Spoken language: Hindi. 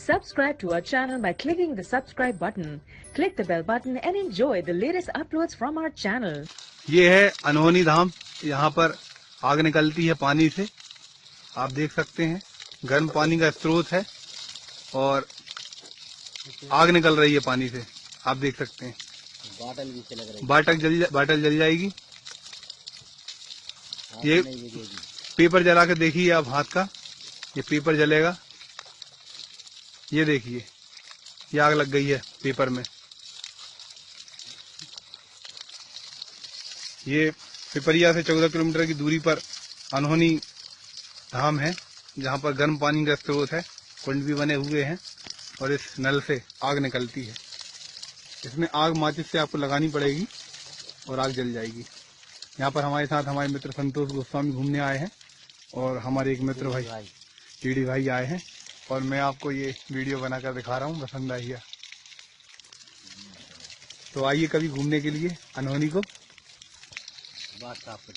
Subscribe to our channel by clicking the subscribe button. Click the bell button and enjoy the latest uploads from our channel. ये है अनहोनी धाम। यहाँ पर आग निकलती है पानी से, आप देख सकते हैं। गर्म पानी का स्रोत है और आग निकल रही है पानी से, आप देख सकते हैं। बाटल भी से लग रही है। बाटल जल जाएगी। ये पेपर जला के देखिए आप हाथ का, ये पेपर जलेगा। ये देखिए, ये आग लग गई है पेपर में। ये पिपरिया से 14 किलोमीटर की दूरी पर अनहोनी धाम है, जहाँ पर गर्म पानी का स्रोत है, कुंड भी बने हुए हैं और इस नल से आग निकलती है। इसमें आग माचिस से आपको लगानी पड़ेगी और आग जल जाएगी। यहाँ पर हमारे साथ हमारे मित्र संतोष गोस्वामी घूमने आए हैं और हमारे एक मित्र भाई टीडी भाई आए हैं और मैं आपको ये वीडियो बनाकर दिखा रहा हूँ। पसंद आई है तो आइए कभी घूमने के लिए अनहोनी को। बात आपको